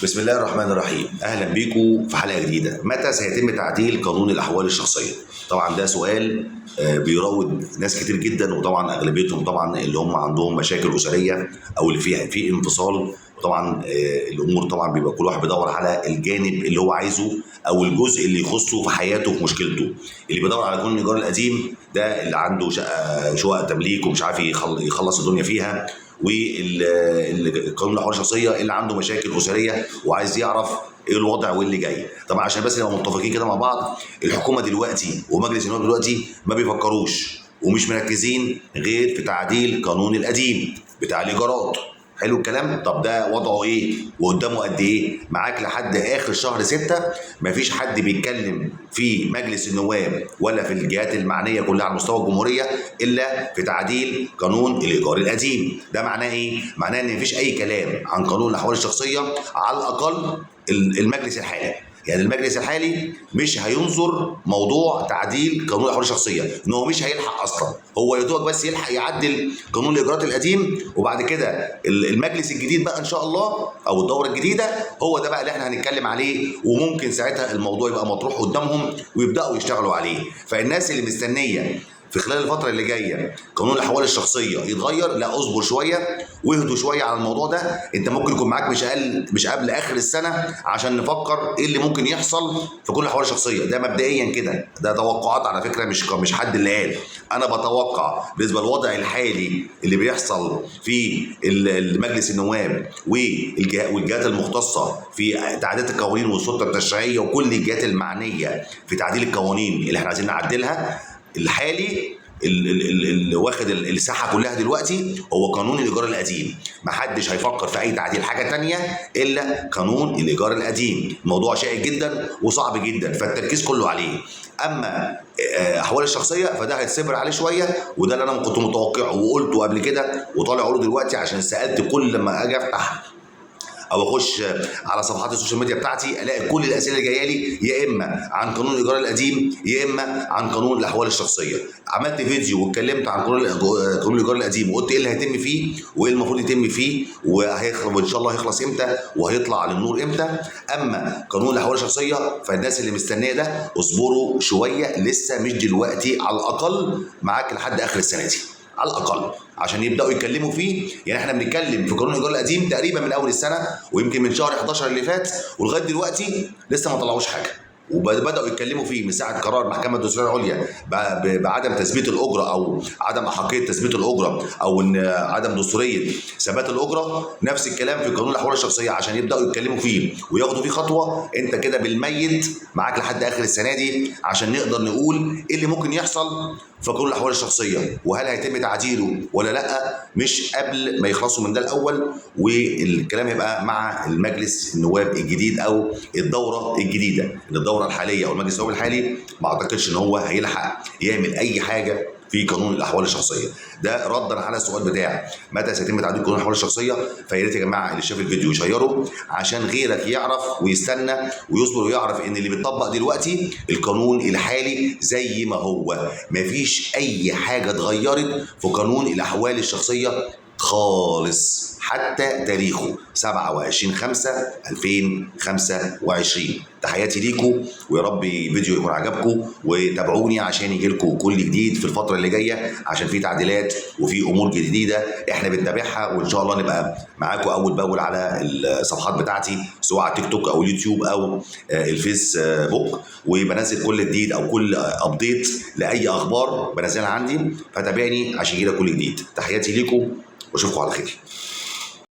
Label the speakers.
Speaker 1: بسم الله الرحمن الرحيم. اهلا بيكم في حلقه جديده. متى سيتم تعديل قانون الاحوال الشخصيه؟ طبعا ده سؤال بيراود ناس كتير جدا، وطبعا اغلبيتهم طبعا اللي هم عندهم مشاكل اسريه او اللي فيها في انفصال. وطبعا الامور طبعا بيبقى كل واحد بيدور على الجانب اللي هو عايزه او الجزء اللي يخصه في حياته في مشكلته. اللي بيدور على قانون الايجار القديم ده اللي عنده شقق تمليك ومش عارف يخلص الدنيا فيها، والقانون الاحوال الشخصيه اللي عنده مشاكل اسريه وعايز يعرف ايه الوضع واللي جاي. طبعا عشان بس نبقى متفقين كده مع بعض، الحكومه دلوقتي ومجلس النواب دلوقتي ما بيفكروش ومش مركزين غير في تعديل القانون القديم بتاع الايجارات. حلو الكلام. طب ده وضعه ايه وقدامه قد ايه؟ معاك لحد اخر شهر 6. مفيش حد بيتكلم في مجلس النواب ولا في الجهات المعنيه كلها على مستوى الجمهوريه الا في تعديل قانون الايجار القديم. ده معناه ايه؟ معناه ان مفيش اي كلام عن قانون الاحوال الشخصيه على الاقل المجلس الحالي. يعني المجلس الحالي مش هينظر موضوع تعديل قانون الاحوال الشخصيه، ان هو مش هيلحق اصلا. هو يا دوبك بس يلحق يعدل قانون الاجراءات القديم، وبعد كده المجلس الجديد بقى ان شاء الله او الدوره الجديده هو ده بقى اللي احنا هنتكلم عليه، وممكن ساعتها الموضوع يبقى مطروح قدامهم ويبداوا يشتغلوا عليه. فالناس اللي مستنيه في خلال الفترة اللي جاية قانون الأحوال الشخصية يتغير، لا اصبر شوية واهدوا شوية على الموضوع ده. أنت ممكن يكون معاك مش قبل آخر السنة عشان نفكر إيه اللي ممكن يحصل في كل الأحوال الشخصية. ده مبدئيا كده، ده توقعات على فكرة، مش حد اللي قال. أنا بتوقع بالنسبة للوضع الحالي اللي بيحصل في مجلس النواب والجهات المختصة في تعديلات القوانين والسلطة التشريعية وكل الجهات المعنية في تعديل القوانين اللي احنا عايزين نعدلها. الحالي اللي واخد الساحه كلها دلوقتي هو قانون الايجار القديم. محدش هيفكر في اي تعديل حاجه تانية الا قانون الايجار القديم. الموضوع شائك جدا وصعب جدا، فالتركيز كله عليه. اما احوال الشخصيه فده هيتصبر عليه شويه، وده اللي انا كنت متوقعه وقلته قبل كده وطالع اقوله دلوقتي، عشان سالت كل لما اجي افتح او اخش على صفحات السوشيال ميديا بتاعتي الاقي كل الاسئله اللي جايه لي يا اما عن قانون الايجار القديم يا اما عن قانون الاحوال الشخصيه. عملت فيديو واتكلمت عن قانون الايجار القديم وقلت ايه اللي هيتم فيه وايه المفروض يتم فيه وهيخلص وان شاء الله هيخلص امتى وهيطلع للنور امتى. اما قانون الاحوال الشخصيه فالناس اللي مستنيه ده اصبروا شويه، لسه مش دلوقتي، على الاقل معاك لحد اخر السنه دي على الاقل عشان يبداوا يتكلموا فيه. يعني احنا بنتكلم في قانون الايجار القديم تقريبا من اول السنه، ويمكن من شهر 11 اللي فات ولغايه دلوقتي لسه ما طلعوش حاجه، وبداوا يتكلموا فيه من ساعه قرار المحكمه الدستوريه العليا بعدم تثبيت الاجره او عدم احقيه تثبيت الاجره او ان عدم دستوريه ثبات الاجره. نفس الكلام في قانون الاحوال الشخصيه عشان يبداوا يتكلموا فيه وياخدوا فيه خطوه. انت كده بالميت معاك لحد اخر السنه دي عشان نقدر نقول ايه اللي ممكن يحصل في قانون الاحوال الشخصيه وهل هيتم تعديله ولا لا، مش قبل ما يخلصوا من ده الاول. والكلام يبقى مع المجلس النواب الجديد او الدوره الجديده. ان الدوره الحاليه او المجلس النواب الحالي ما اعتقدش ان هو هيلحق يعمل اي حاجه في قانون الاحوال الشخصيه. ده ردا على السؤال بتاعي متى سيتم تعديل قانون الاحوال الشخصيه. فيا ريت يا جماعه اللي شاف الفيديو يشيره عشان غيرك يعرف ويستنى ويصبر ويعرف ان اللي بيطبق دلوقتي القانون الحالي زي ما هو. مفيش اي حاجه اتغيرت في قانون الاحوال الشخصيه خالص حتى تاريخه 27/5/2025. تحياتي ليكم، ويا رب فيديو يكون عجبكم، وتابعوني عشان يجي لكم كل جديد في الفتره اللي جايه، عشان في تعديلات وفي امور جديده احنا بنتابعها، وان شاء الله نبقى معاكم اول باول على الصفحات بتاعتي سواء على التيك توك او اليوتيوب او الفيسبوك، وبنزل كل جديد او كل ابديت لاي اخبار بنزلها عندي. فتابعني عشان يجي لك كل جديد. تحياتي ليكم واشوفكم على خير.